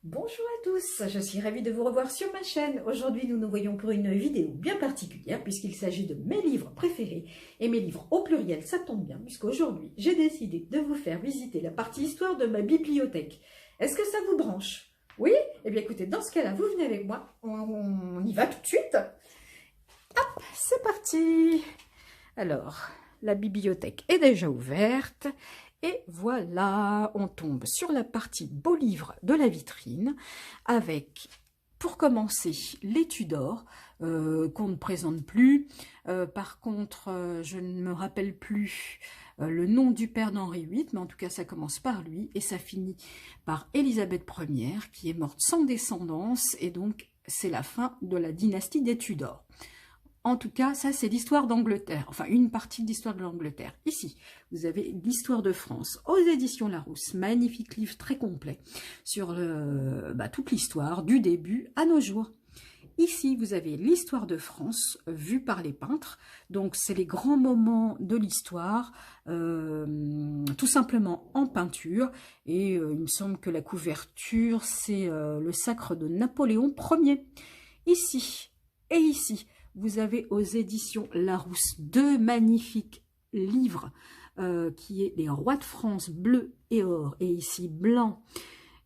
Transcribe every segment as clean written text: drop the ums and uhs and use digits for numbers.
Bonjour à tous, je suis ravie de vous revoir sur ma chaîne. Aujourd'hui, nous nous voyons pour une vidéo bien particulière puisqu'il s'agit de mes livres préférés. Et mes livres au pluriel, ça tombe bien puisqu'aujourd'hui, j'ai décidé de vous faire visiter la partie histoire de ma bibliothèque. Est-ce que ça vous branche? Oui? Eh bien écoutez, dans ce cas-là, vous venez avec moi, on y va tout de suite. Hop, c'est parti. Alors, la bibliothèque est déjà ouverte. Et voilà, on tombe sur la partie beaux livres de la vitrine avec, pour commencer, les Tudors, qu'on ne présente plus. Par contre, je ne me rappelle plus le nom du père d'Henri VIII, mais en tout cas, ça commence par lui et ça finit par Élisabeth Ier, qui est morte sans descendance, et donc c'est la fin de la dynastie des Tudors. En tout cas, ça, c'est l'histoire d'Angleterre, enfin, une partie de l'histoire de l'Angleterre. Ici, vous avez l'histoire de France aux éditions Larousse, magnifique livre très complet sur toute l'histoire du début à nos jours. Ici, vous avez l'histoire de France vue par les peintres. Donc, c'est les grands moments de l'histoire, tout simplement en peinture. Et il me semble que la couverture, c'est le sacre de Napoléon Ier. Ici et ici, vous avez aux éditions Larousse deux magnifiques livres qui est Les Rois de France bleu et or, et ici blanc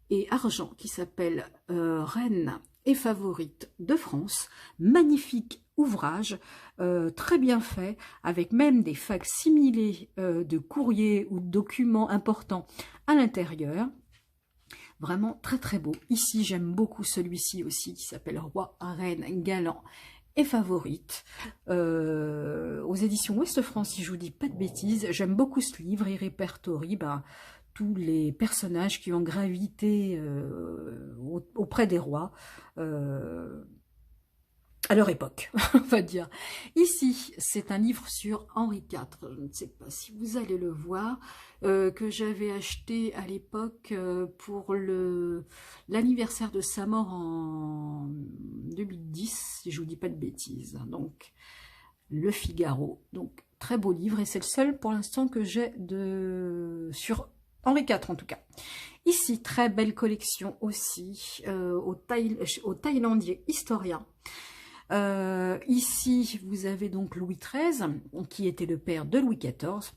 et argent, qui s'appelle Reine et favorite de France. Magnifique ouvrage, très bien fait, avec même des facsimilés de courriers ou de documents importants à l'intérieur. Vraiment très très beau. Ici, j'aime beaucoup celui-ci aussi, qui s'appelle Roi, Reine, Galant et favorite, aux éditions Ouest France, si je vous dis pas de bêtises. J'aime beaucoup ce livre, il répertorie tous les personnages qui ont gravité auprès des rois à leur époque, on va dire. Ici, c'est un livre sur Henri IV, je ne sais pas si vous allez le voir, que j'avais acheté à l'époque pour l'anniversaire de sa mort en 2010, si je vous dis pas de bêtises. Donc, Le Figaro, donc très beau livre, et c'est le seul pour l'instant que j'ai sur Henri IV en tout cas. Ici, très belle collection aussi, au Thaïlandier historien. Ici, vous avez donc Louis XIII, qui était le père de Louis XIV.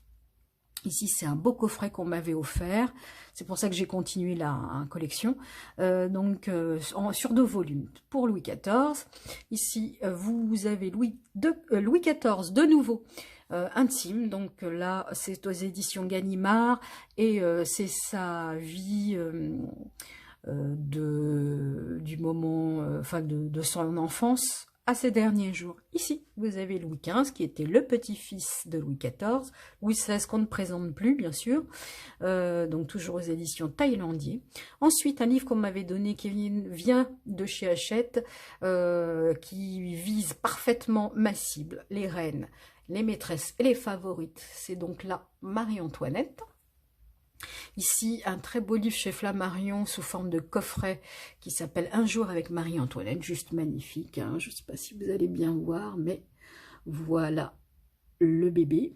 Ici, c'est un beau coffret qu'on m'avait offert. C'est pour ça que j'ai continué la collection. Sur 2 volumes pour Louis XIV. Ici, vous avez Louis XIV de nouveau, intime. Donc là, c'est aux éditions Gallimard. Et c'est sa vie du moment, de son enfance à ses derniers jours. Ici, vous avez Louis XV, qui était le petit-fils de Louis XIV, Louis XVI, qu'on ne présente plus, bien sûr, donc toujours aux éditions Thaïlandier. Ensuite, un livre qu'on m'avait donné, qui vient de chez Hachette, qui vise parfaitement ma cible, les reines, les maîtresses et les favorites. C'est donc là Marie-Antoinette. Ici, un très beau livre chez Flammarion sous forme de coffret qui s'appelle Un jour avec Marie-Antoinette, juste magnifique, hein. Je ne sais pas si vous allez bien voir, mais voilà le bébé.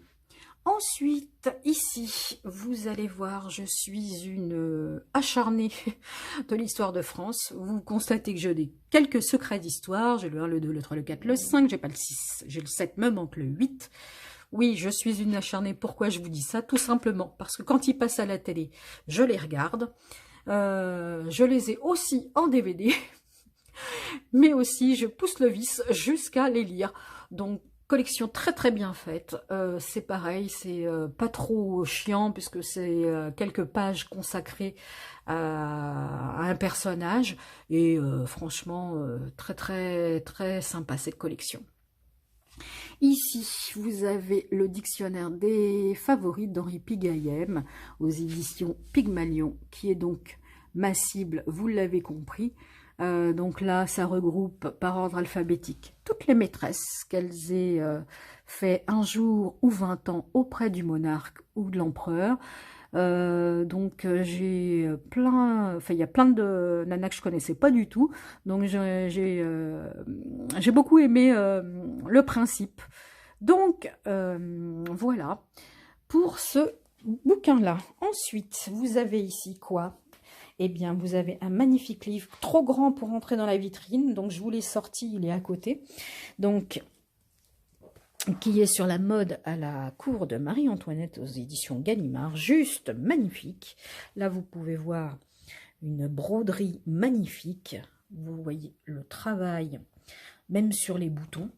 Ensuite, ici, vous allez voir, je suis une acharnée de l'histoire de France. Vous constatez que j'ai quelques secrets d'histoire. J'ai le 1, le 2, le 3, le 4, le 5, j'ai pas le 6, j'ai le 7, me manque le 8. Oui, je suis une acharnée. Pourquoi je vous dis ça? Tout simplement parce que quand ils passent à la télé, je les regarde. Je les ai aussi en DVD, mais aussi je pousse le vice jusqu'à les lire. Donc, collection très très bien faite. C'est pareil, c'est pas trop chiant puisque c'est quelques pages consacrées à un personnage. Et franchement, très très très sympa cette collection. Ici, vous avez le dictionnaire des favorites d'Henri Pigaillem aux éditions Pygmalion, qui est donc ma cible, vous l'avez compris. Donc là, ça regroupe par ordre alphabétique toutes les maîtresses qu'elles aient fait un jour ou 20 ans auprès du monarque ou de l'empereur. J'ai plein, il y a plein de nanas que je connaissais pas du tout, donc j'ai beaucoup aimé le principe. Donc voilà pour ce bouquin là. Ensuite, vous avez ici quoi? eh bien, vous avez un magnifique livre, trop grand pour entrer dans la vitrine, donc je vous l'ai sorti, il est à côté, donc qui est sur la mode à la cour de Marie-Antoinette aux éditions Gallimard, juste magnifique. Là, vous pouvez voir une broderie magnifique, vous voyez le travail, même sur les boutons.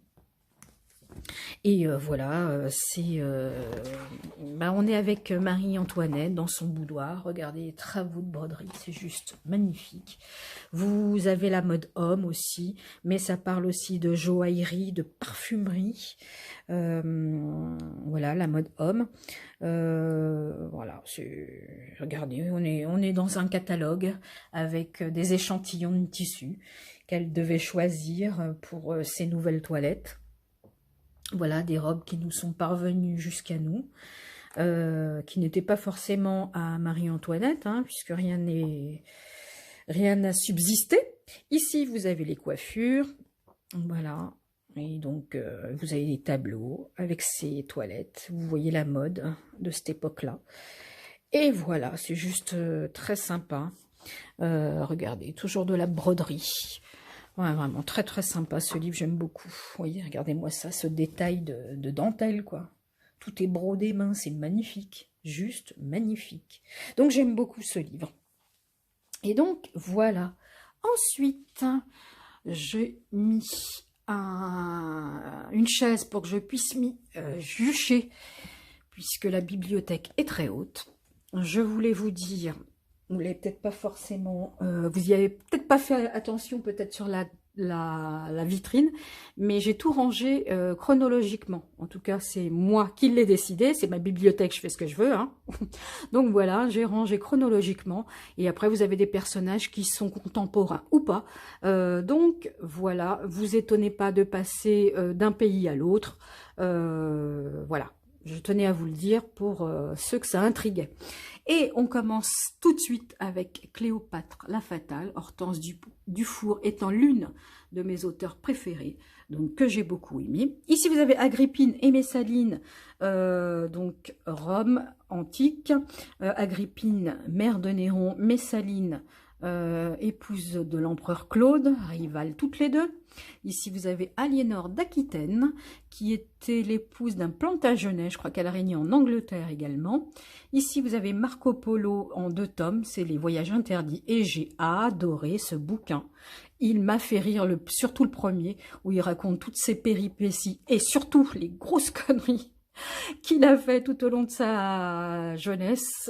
Et voilà, on est avec Marie-Antoinette dans son boudoir. Regardez les travaux de broderie, c'est juste magnifique. Vous avez la mode homme aussi, mais ça parle aussi de joaillerie, de parfumerie. Voilà, la mode homme. Voilà, regardez, on est dans un catalogue avec des échantillons de tissus qu'elle devait choisir pour ses nouvelles toilettes. Voilà, des robes qui nous sont parvenues jusqu'à nous, qui n'étaient pas forcément à Marie-Antoinette, hein, puisque rien n'a subsisté. Ici, vous avez les coiffures, voilà, et donc vous avez des tableaux avec ces toilettes. Vous voyez la mode de cette époque-là. Et voilà, c'est juste très sympa. Regardez, toujours de la broderie. Ouais, vraiment très très sympa ce livre, j'aime beaucoup. Vous voyez, regardez-moi ça, ce détail de dentelle, quoi. Tout est brodé main, c'est magnifique, juste magnifique. Donc j'aime beaucoup ce livre. Et donc voilà. Ensuite, j'ai mis une chaise pour que je puisse m'y jucher, puisque la bibliothèque est très haute. Je voulais vous dire... Vous l'avez peut-être pas forcément, vous y avez peut-être pas fait attention peut-être sur la vitrine, mais j'ai tout rangé chronologiquement. En tout cas, c'est moi qui l'ai décidé, c'est ma bibliothèque, je fais ce que je veux. Hein. Donc voilà, j'ai rangé chronologiquement. Et après, vous avez des personnages qui sont contemporains ou pas. Donc voilà, vous étonnez pas de passer d'un pays à l'autre. Voilà. Je tenais à vous le dire pour ceux que ça intriguait. Et on commence tout de suite avec Cléopâtre la Fatale, Hortense Dufour étant l'une de mes auteurs préférés, donc que j'ai beaucoup aimé. Ici, vous avez Agrippine et Messaline, donc Rome antique. Agrippine, mère de Néron, Messaline, épouse de l'empereur Claude, rivales toutes les deux. Ici, vous avez Aliénor d'Aquitaine, qui était l'épouse d'un Plantagenet, je crois qu'elle a régné en Angleterre également. Ici, vous avez Marco Polo en 2 tomes, c'est les voyages interdits, et j'ai adoré ce bouquin. Il m'a fait rire, surtout le premier, où il raconte toutes ses péripéties, et surtout les grosses conneries qu'il a fait tout au long de sa jeunesse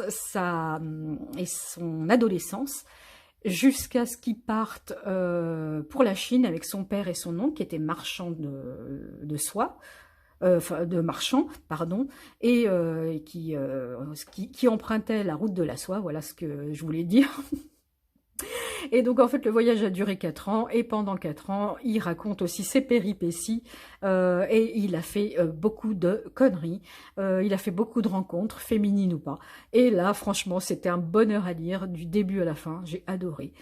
et son adolescence, jusqu'à ce qu'il parte pour la Chine avec son père et son oncle, qui étaient marchands de soie, de marchands, pardon, et qui empruntaient la route de la soie, voilà ce que je voulais dire. Et donc, en fait, le voyage a duré 4 ans, et pendant 4 ans, il raconte aussi ses péripéties, et il a fait beaucoup de conneries, il a fait beaucoup de rencontres, féminines ou pas. Et là, franchement, c'était un bonheur à lire, du début à la fin, j'ai adoré.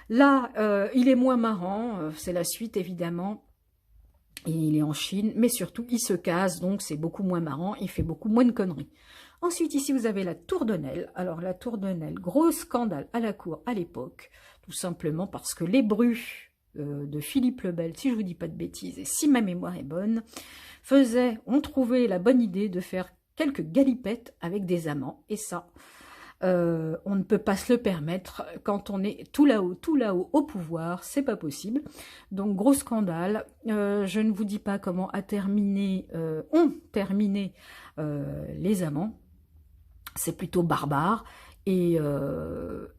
Là, il est moins marrant, c'est la suite, évidemment, et il est en Chine, mais surtout, il se case, donc c'est beaucoup moins marrant, il fait beaucoup moins de conneries. Ensuite, ici, vous avez la Tour de Nesle. Alors, la Tour de Nesle, gros scandale à la cour à l'époque, tout simplement parce que les brus de Philippe le Bel, si je vous dis pas de bêtises, et si ma mémoire est bonne, ont trouvé la bonne idée de faire quelques galipettes avec des amants, et ça, on ne peut pas se le permettre quand on est tout là-haut au pouvoir, c'est pas possible. Donc gros scandale, je ne vous dis pas comment ont terminé les amants, c'est plutôt barbare, et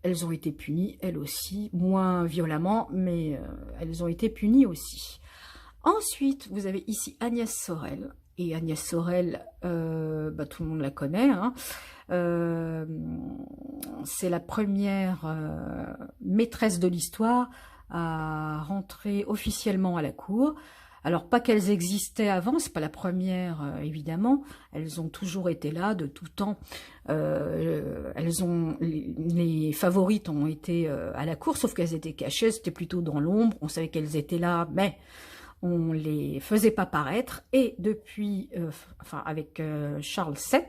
elles ont été punies, elles aussi, moins violemment, mais elles ont été punies aussi. Ensuite, vous avez ici Agnès Sorel, et Agnès Sorel, tout le monde la connaît, hein. C'est la première maîtresse de l'histoire à rentrer officiellement à la cour. Alors, pas qu'elles existaient avant, c'est pas la première, évidemment, elles ont toujours été là, de tout temps. Les favorites ont été à la cour, sauf qu'elles étaient cachées, c'était plutôt dans l'ombre, on savait qu'elles étaient là, mais on les faisait pas paraître. Et depuis, avec Charles VII,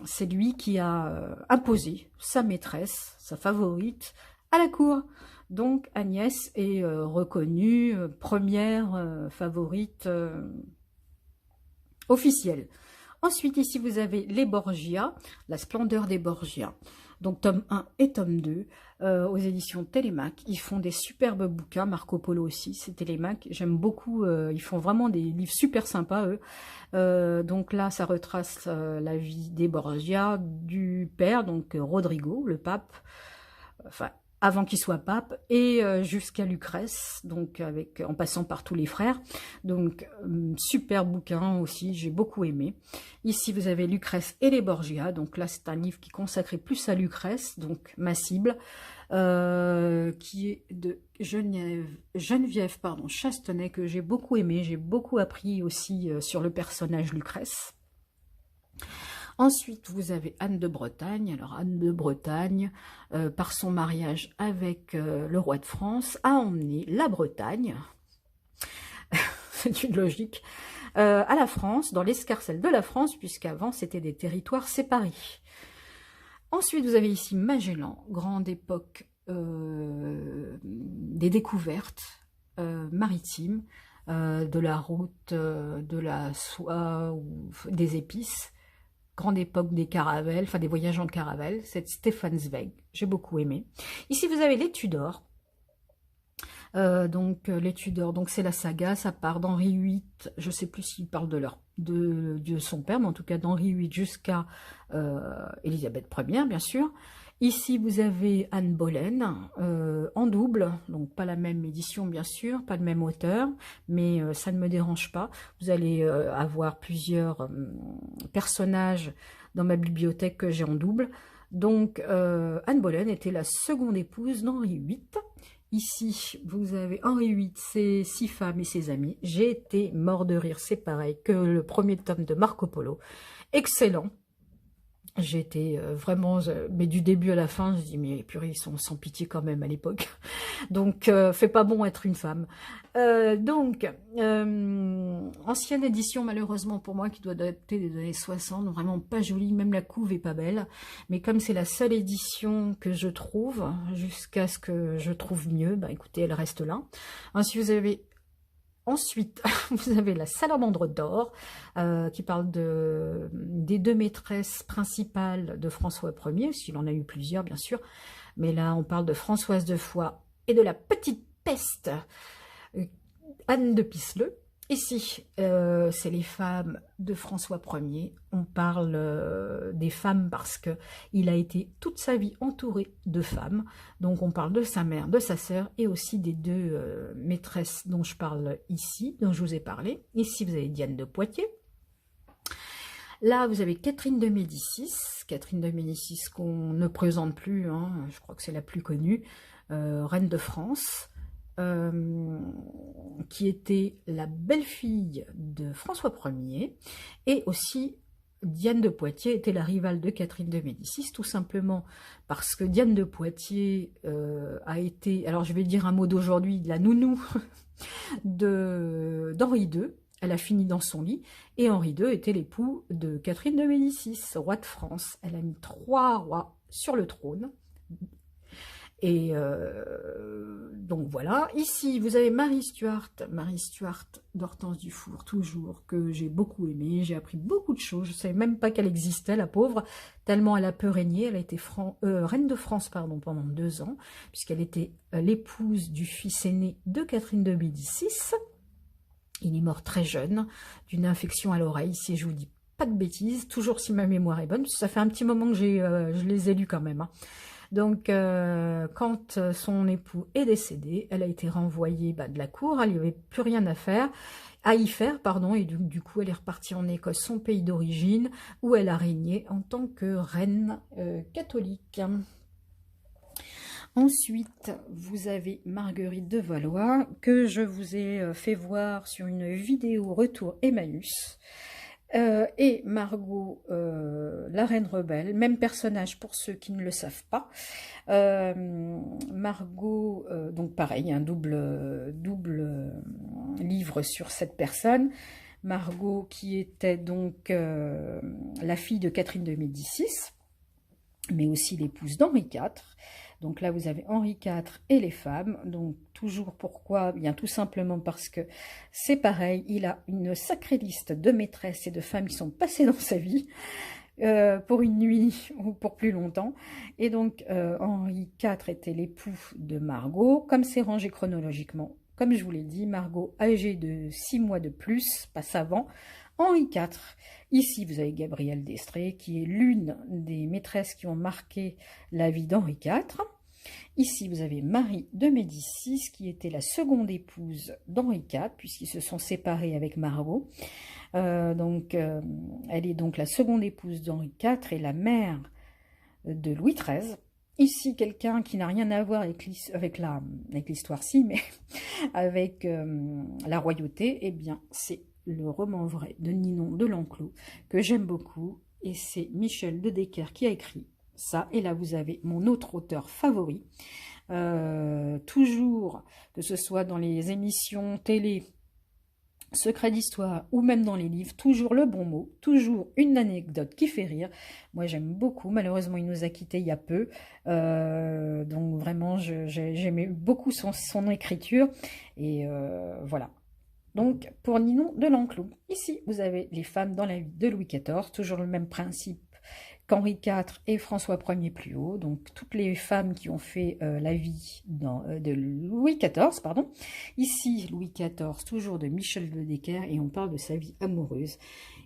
c'est lui qui a imposé sa maîtresse, sa favorite, à la cour. Donc Agnès est reconnue première favorite officielle. Ensuite, ici, vous avez les Borgia, la splendeur des Borgia. Donc, tome 1 et tome 2, aux éditions Télémaque. Ils font des superbes bouquins, Marco Polo aussi, c'est Télémaque. J'aime beaucoup, ils font vraiment des livres super sympas, eux. Donc là, ça retrace la vie des Borgia, du père, donc Rodrigo, le pape, enfin, avant qu'il soit pape, et jusqu'à Lucrèce, donc en passant par tous les frères. Donc, super bouquin aussi, j'ai beaucoup aimé. Ici, vous avez Lucrèce et les Borgia. Donc là, c'est un livre qui est consacré plus à Lucrèce, donc ma cible, qui est de Geneviève Chastenay, que j'ai beaucoup aimé. J'ai beaucoup appris aussi sur le personnage Lucrèce. Ensuite, vous avez Anne de Bretagne. Alors, Anne de Bretagne, par son mariage avec le roi de France, a emmené la Bretagne, c'est une logique, à la France, dans l'escarcelle de la France, puisqu'avant, c'était des territoires séparés. Ensuite, vous avez ici Magellan, grande époque des découvertes maritimes, de la route de la soie ou des épices. Grande époque des caravelles, enfin des voyages en caravelle, c'est Stefan Zweig, j'ai beaucoup aimé. Ici, vous avez les Tudors. Les Tudors, donc c'est la saga, ça part d'Henri VIII, je ne sais plus s'il parle de son père, mais en tout cas d'Henri VIII jusqu'à Élisabeth Ier, bien sûr. Ici, vous avez Anne Boleyn, en double, donc pas la même édition, bien sûr, pas le même auteur, mais ça ne me dérange pas. Vous allez avoir plusieurs personnages dans ma bibliothèque que j'ai en double. Donc, Anne Boleyn était la seconde épouse d'Henri VIII. Ici, vous avez Henri VIII, ses 6 femmes et ses amis. J'ai été mort de rire, c'est pareil que le premier tome de Marco Polo. Excellent. J'ai été vraiment, mais du début à la fin, je dis, mais purée, ils sont sans pitié quand même à l'époque. Donc, fait pas bon être une femme. Ancienne édition, malheureusement pour moi, qui doit dater des années 60, vraiment pas jolie, même la couve est pas belle. Mais comme c'est la seule édition que je trouve, jusqu'à ce que je trouve mieux, bah écoutez, elle reste là. Ensuite, vous avez la Salamandre d'or, qui parle des 2 maîtresses principales de François Ier, s'il en a eu plusieurs, bien sûr. Mais là, on parle de Françoise de Foix et de la petite peste, Anne de Pisseleu. Ici, c'est les femmes de François Ier. On parle des femmes parce qu'il a été toute sa vie entouré de femmes. Donc, on parle de sa mère, de sa sœur et aussi des 2 maîtresses dont je parle ici, dont je vous ai parlé. Ici, vous avez Diane de Poitiers. Là, vous avez Catherine de Médicis. Catherine de Médicis qu'on ne présente plus, hein, je crois que c'est la plus connue, reine de France. Qui était la belle-fille de François Ier, et aussi Diane de Poitiers était la rivale de Catherine de Médicis, tout simplement parce que Diane de Poitiers a été, alors je vais dire un mot d'aujourd'hui, la nounou d'Henri II. Elle a fini dans son lit, et Henri II était l'époux de Catherine de Médicis, roi de France. Elle a mis 3 rois sur le trône. Et donc voilà, ici vous avez Marie Stuart d'Hortense Dufour, toujours, que j'ai beaucoup aimé, j'ai appris beaucoup de choses, je ne savais même pas qu'elle existait, la pauvre, tellement elle a peu régné. Elle a été reine de France pendant 2 ans, puisqu'elle était l'épouse du fils aîné de Catherine de Médicis. Il est mort très jeune, d'une infection à l'oreille, si je vous dis pas de bêtises, toujours si ma mémoire est bonne, parce que ça fait un petit moment que je les ai lus quand même, hein. Donc, quand son époux est décédé, elle a été renvoyée de la cour, elle n'y avait plus rien à y faire, et du coup, elle est repartie en Écosse, son pays d'origine, où elle a régné en tant que reine catholique. Ensuite, vous avez Marguerite de Valois, que je vous ai fait voir sur une vidéo Retour Emmaüs. Et Margot, la reine rebelle, même personnage pour ceux qui ne le savent pas. Margot, donc pareil, un double livre sur cette personne. Margot qui était donc la fille de Catherine de Médicis, mais aussi l'épouse d'Henri IV. Donc là, vous avez Henri IV et les femmes. Donc toujours pourquoi? Bien tout simplement parce que c'est pareil, il a une sacrée liste de maîtresses et de femmes qui sont passées dans sa vie pour une nuit ou pour plus longtemps. Et donc Henri IV était l'époux de Margot. Comme c'est rangé chronologiquement, comme je vous l'ai dit, Margot âgée de 6 mois de plus, passe avant Henri IV. Ici, vous avez Gabrielle d'Estrées, qui est l'une des maîtresses qui ont marqué la vie d'Henri IV. Ici, vous avez Marie de Médicis, qui était la seconde épouse d'Henri IV, puisqu'ils se sont séparés avec Margot. Elle est donc la seconde épouse d'Henri IV et la mère de Louis XIII. Ici, quelqu'un qui n'a rien à voir avec l'histoire, si, mais avec la royauté, eh bien, c'est le roman vrai de Ninon de L'Enclos, que j'aime beaucoup, et c'est Michel de Decker qui a écrit ça. Et là, vous avez mon autre auteur favori, toujours, que ce soit dans les émissions télé, Secret d'histoire ou même dans les livres, toujours le bon mot, toujours une anecdote qui fait rire. Moi j'aime beaucoup, malheureusement il nous a quittés il y a peu, donc vraiment j'aimais beaucoup son écriture, et voilà. Donc pour Ninon de L'Enclos, ici vous avez les femmes dans la vie de Louis XIV, toujours le même principe qu'Henri IV et François Ier plus haut, donc toutes les femmes qui ont fait la vie de Louis XIV, pardon. Ici, Louis XIV, toujours de Michel de Decker, et on parle de sa vie amoureuse.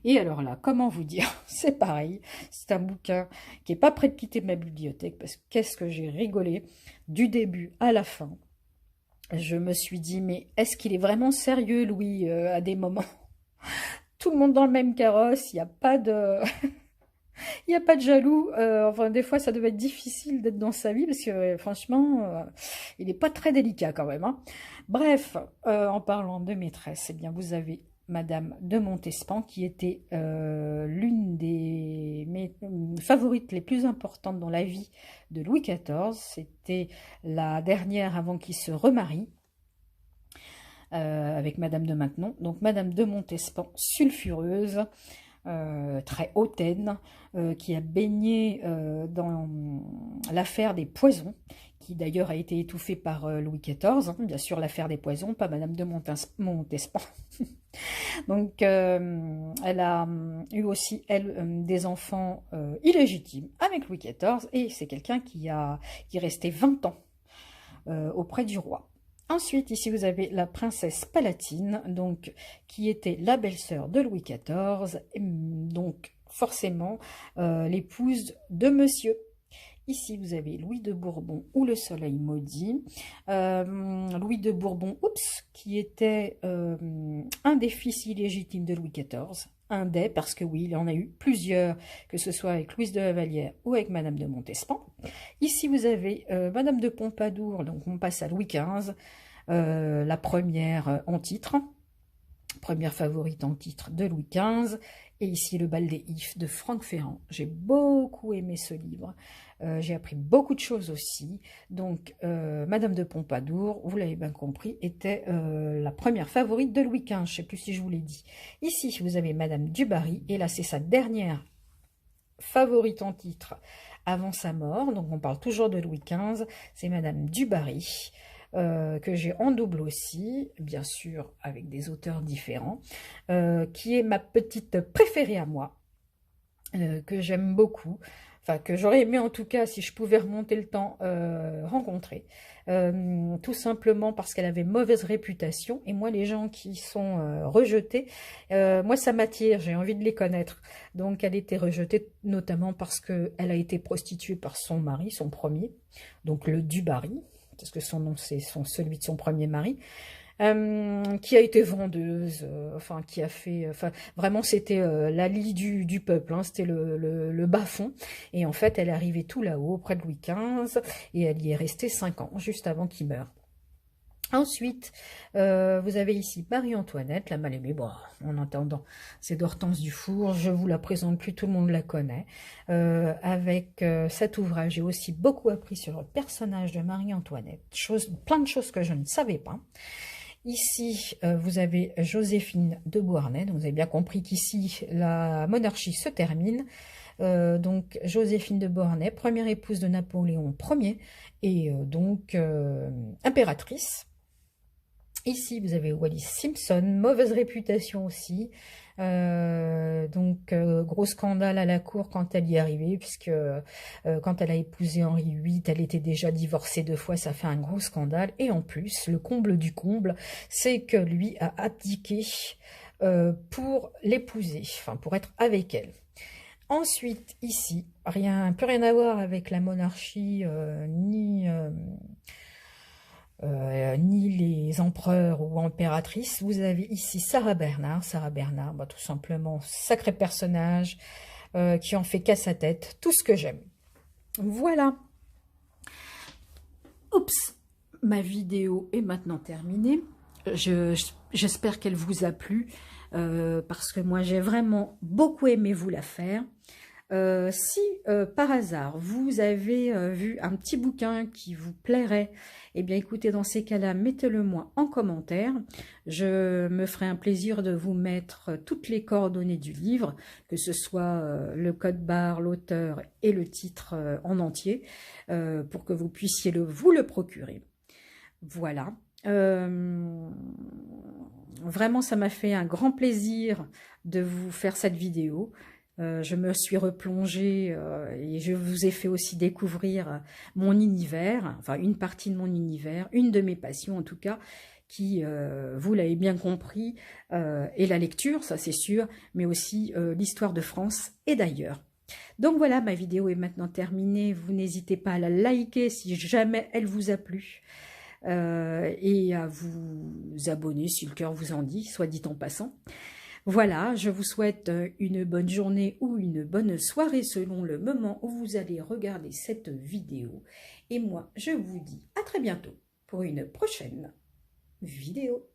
Et alors là, comment vous dire, c'est pareil, c'est un bouquin qui n'est pas prêt de quitter ma bibliothèque, parce que qu'est-ce que j'ai rigolé du début à la fin. Je me suis dit, mais est-ce qu'il est vraiment sérieux, Louis, à des moments? Tout le monde dans le même carrosse, il n'y a pas de... Il n'y a pas de jaloux, enfin des fois ça devait être difficile d'être dans sa vie parce que franchement il n'est pas très délicat quand même, hein. Bref, en parlant de maîtresse, eh bien vous avez Madame de Montespan qui était l'une des favorites les plus importantes dans la vie de Louis XIV. C'était la dernière avant qu'il se remarie avec Madame de Maintenon. Donc Madame de Montespan, sulfureuse, très hautaine, qui a baigné dans l'affaire des poisons, qui d'ailleurs a été étouffée par Louis XIV, hein, bien sûr l'affaire des poisons, pas Madame de Montespan. Donc elle a eu aussi, elle, des enfants illégitimes avec Louis XIV, et c'est quelqu'un qui est resté 20 ans auprès du roi. Ensuite, ici, vous avez la princesse Palatine, donc, qui était la belle-sœur de Louis XIV, donc forcément l'épouse de Monsieur. Ici, vous avez Louis de Bourbon ou le Soleil maudit. Louis de Bourbon, qui était un des fils illégitimes de Louis XIV. Un des, parce que oui, il y en a eu plusieurs, que ce soit avec Louise de la Vallière ou avec Madame de Montespan. Ici, vous avez Madame de Pompadour, donc on passe à Louis XV, la première en titre, première favorite en titre de Louis XV. Et ici, le bal des Ifs de Franck Ferrand. J'ai beaucoup aimé ce livre. J'ai appris beaucoup de choses aussi. Donc, Madame de Pompadour, vous l'avez bien compris, était la première favorite de Louis XV. Je ne sais plus si je vous l'ai dit. Ici, vous avez Madame du Barry. Et là, c'est sa dernière favorite en titre avant sa mort. Donc, on parle toujours de Louis XV. C'est Madame du Barry. Que j'ai en double aussi, bien sûr avec des auteurs différents, qui est ma petite préférée à moi, que j'aime beaucoup, enfin que j'aurais aimé en tout cas si je pouvais remonter le temps rencontrer, tout simplement parce qu'elle avait mauvaise réputation, et moi les gens qui sont rejetés, moi ça m'attire, j'ai envie de les connaître. Donc elle était rejetée notamment parce qu'elle a été prostituée par son mari, son premier, donc le du Barry, parce que son nom c'est celui de son premier mari, qui a été vendeuse, enfin qui a fait, enfin vraiment c'était la lie du peuple, hein, c'était le bas-fond, et en fait elle est arrivée tout là-haut auprès de Louis XV, et elle y est restée 5 ans, juste avant qu'il meure. Ensuite, vous avez ici Marie-Antoinette, la mal-aimée. Bon, en attendant, c'est d'Hortense Dufour, je vous la présente plus, tout le monde la connaît. Avec cet ouvrage, j'ai aussi beaucoup appris sur le personnage de Marie-Antoinette, plein de choses que je ne savais pas. Ici, vous avez Joséphine de Beauharnais. Donc, vous avez bien compris qu'ici, la monarchie se termine. Donc, Joséphine de Beauharnais, première épouse de Napoléon Ier et donc impératrice. Ici, vous avez Wallis Simpson, mauvaise réputation aussi. Donc, gros scandale à la cour quand elle y est arrivée, puisque quand elle a épousé Henri VIII, elle était déjà divorcée 2 fois, ça fait un gros scandale. Et en plus, le comble du comble, c'est que lui a abdiqué pour l'épouser, enfin pour être avec elle. Ensuite, ici, plus rien à voir avec la monarchie, ni les empereurs ou impératrices. Vous avez ici Sarah Bernard. Sarah Bernard, bah, tout simplement, sacré personnage qui en fait qu'à sa tête. Tout ce que j'aime. Voilà. Oups, ma vidéo est maintenant terminée. J'espère qu'elle vous a plu parce que moi j'ai vraiment beaucoup aimé vous la faire. Si par hasard vous avez vu un petit bouquin qui vous plairait, eh bien écoutez, dans ces cas-là, mettez-le moi en commentaire. Je me ferai un plaisir de vous mettre toutes les coordonnées du livre, que ce soit le code barre, l'auteur et le titre en entier, pour que vous puissiez vous le procurer. Voilà. Vraiment, ça m'a fait un grand plaisir de vous faire cette vidéo. Je me suis replongée et je vous ai fait aussi découvrir mon univers, enfin une partie de mon univers, une de mes passions en tout cas, qui, vous l'avez bien compris, est la lecture, ça c'est sûr, mais aussi l'histoire de France et d'ailleurs. Donc voilà, ma vidéo est maintenant terminée. Vous n'hésitez pas à la liker si jamais elle vous a plu. Et à vous abonner si le cœur vous en dit, soit dit en passant. Voilà, je vous souhaite une bonne journée ou une bonne soirée selon le moment où vous allez regarder cette vidéo. Et moi, je vous dis à très bientôt pour une prochaine vidéo.